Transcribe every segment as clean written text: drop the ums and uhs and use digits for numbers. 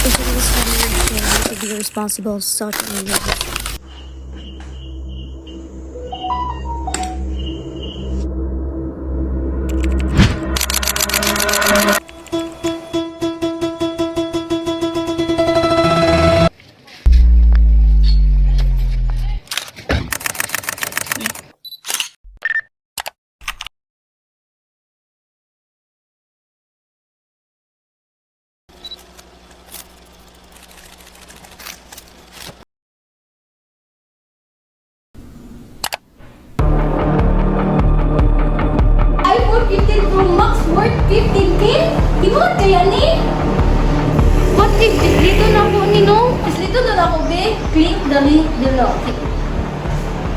Especially this time of year, we should be responsible social media. iPhone 15 Pro Max worth 15K? Tinuod kaya ni? What if islito na ko ni no? Islito na ako be? Click the link below.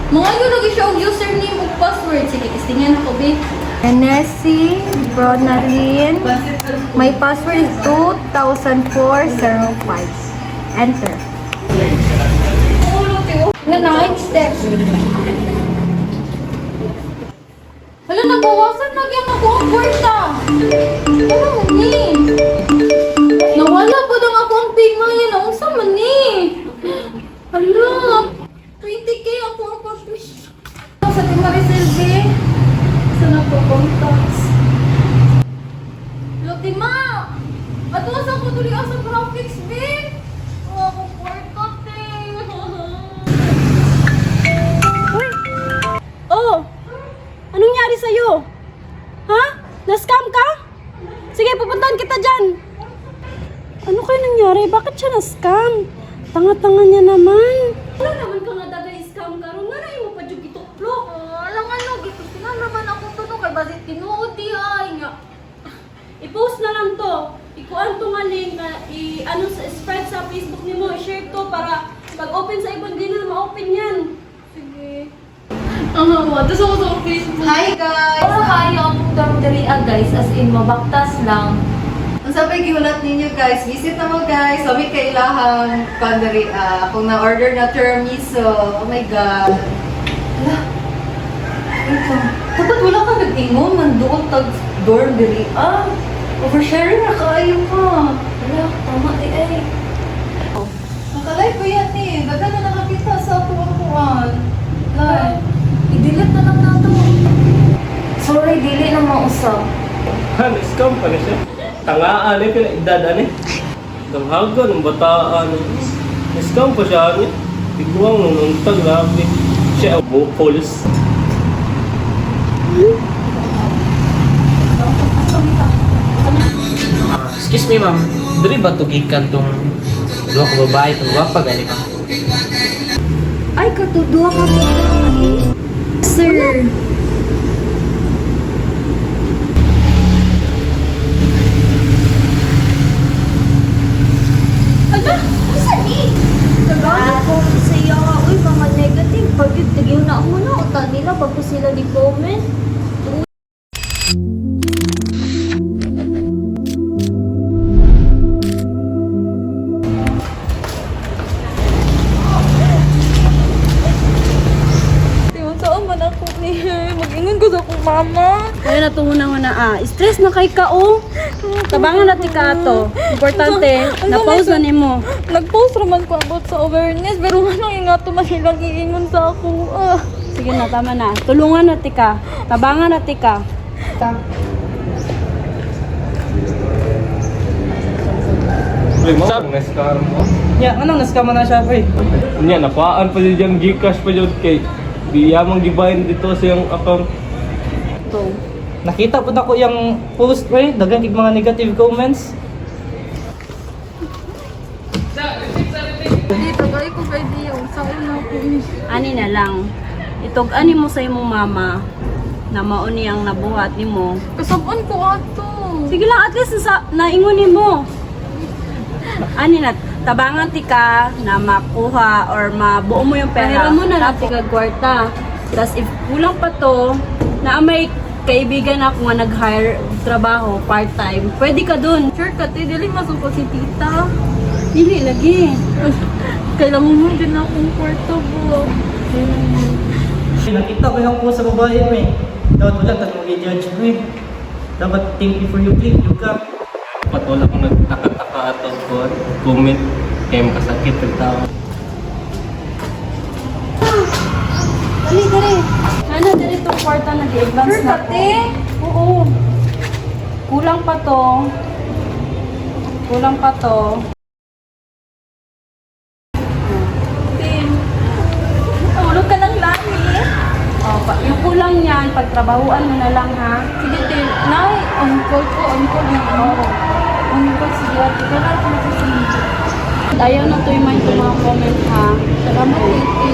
Mga yun lagi siya ang username ug password. Sige, istingan ako be. Nessie Bronalyn. My password is 200405. Enter. Na next step. Hala, nabawasan na yung ako ang kwarta. Ano ni? Nawala po ng akong pima yan. Ang sama ni. Hala, 20K ako ang pag-wish. Sa Timarisel, be. Saan ako contacts? Hello, Tima! Ato sa ko tuloy sa graphics, be. Ako kwarta, te. Oh! Anong nangyari sa'yo? Ha? Na-scam ka? Sige, pupuntahan kita dyan. Ano kaya nangyari? Bakit siya na-scam? Tanga-tanga niya naman. Wala naman ka nga dagay-scam ka. Ron nga na mo pa dyan gituklok. Alam nga no, gito naman ako to no, kay basit tinuod di ay nga. I-post na lang to. Ikuan to nga link na spread sa Facebook ni mo. I-share to para pag-open sa ibang di na ma-open yan. Sige. Tapos ako sa Facebook. Hi guys! Para kaya akong dormitory guys, as in mabaktas lang. Ang sabay gihulat ninyo guys, visit na mo guys. Sabi kay ilahang pandari kung na-order na tiramisu. Oh my god. Wala. Wait lang. Dapat wala ka nag-ingon man doon tag dorm diri. Oversharing na kaayo ka. Wala, tama ay. Nakalive ko yan eh. Daga na nakakita sa tuwang-tuwan. Live. I-delete na lang nato. Sorry, dili na mausap. Scam pa na siya. Tangaan eh, pinaigdadan eh. Damhagan, ng bataan. Scam pa siya niya. Bigwang nung untag, grabe. Siya ang police. Excuse me, ma'am. Dili ba tugikan tong duha ka babae tong wapa gani ka? Ay, katudua ka po. Sir. Ala, asa ni? Nagano ko sa iya nga, uy, mga negative. Pag yung tigil na ako na, uta nila, pag ko sila di comment. Saan man ako ni mag-ingon ko sa akong mama. Kaya na stress na kay ka, oh. Tabangan natin ka to. Importante, na-pause na ni mo. Nag-post naman ko about sa awareness, pero ano yung nga ito mahilang iingon sa ako. Sige na, tama na. Tulungan natin ka. Tabangan natin ka. Sab, na-scam mo. Ya, anong na-scam na siya, pre? Niya, napaan pa dyan Gcash pa dyan kay Biyamang gibahin dito sa yung account. Go. Nakita po na ko yung post, pre. Dagang kig mga negative comments. Dito, gaya ko kay Dio. Saan na ako ni? Ani na lang. Itog ani mo sa imong mama na mauni ang nabuhat nimo. Kasabon ko ato. Sige lang, at least naingon nimo. Ani na, tabangan ti ka na makuha or mabuo mo yung pera. Pahira mo na lang ti ka kwarta. Tapos if kulang pa to, na may kaibigan ako nga nag-hire trabaho part-time, pwede ka dun. Sure ka, te. Dili masuko si tita. Dili lagi. Kailangan mo din akong kwarto po. Nakita ko yung post sa babae mo eh. Dapat wala tayong i-judge mo eh. Dapat think before you click, yung ka. Patula kung nagtaka-taka ato ko. Comment. Kaya makasakit ang tao. Dali, dali. Ano, dali itong kwarta na di-advance Sure, na pati? Oo. Kulang pa to. Kulang pa to. Tin. Tulog ka ng langit. Oh, yung kulang niyan, pagtrabahuan mo na lang ha. Sige, Tin. Nay, on call ko, on call na. Oo. On call, sige. Ikaw na ako nagsasabi. Ayaw na to yung mga comment ha. Salamat, Titi.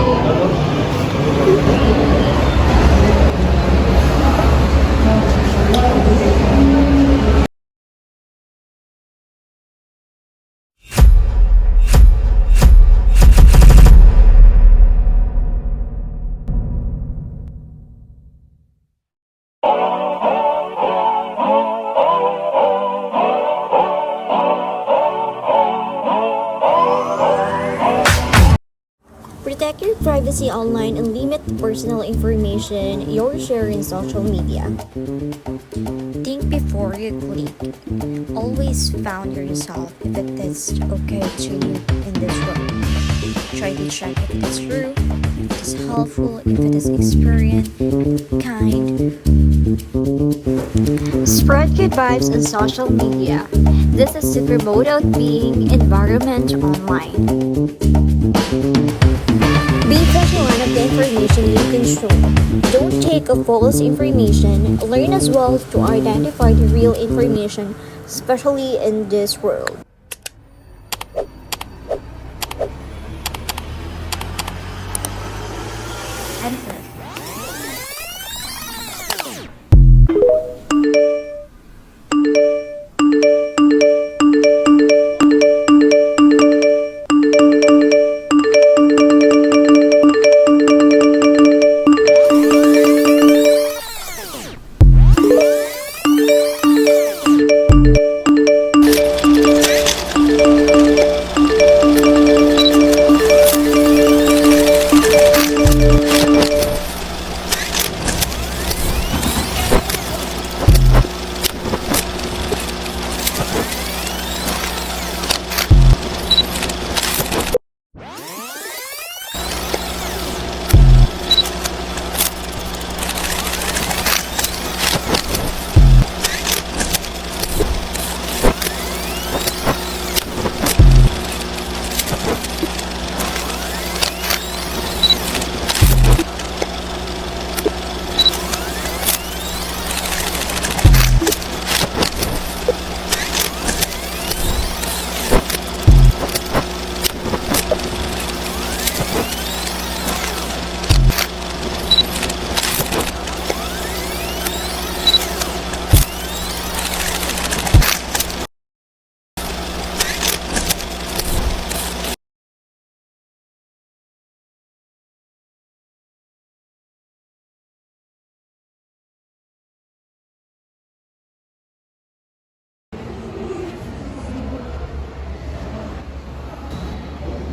Protect your privacy online and limit personal information you're sharing in social media. Think before you click. Always found yourself if it is okay to you in this world. Try to check if it is true, if it is helpful, if it is experienced, kind. Spread good vibes on social media. This is to promote out being environment online. Be vigilant of the information you consume. Don't take a false information. Learn as well to identify the real information, especially in this world.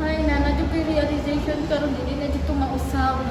Ay, nanadyo kay realization karon dili na dito mausab.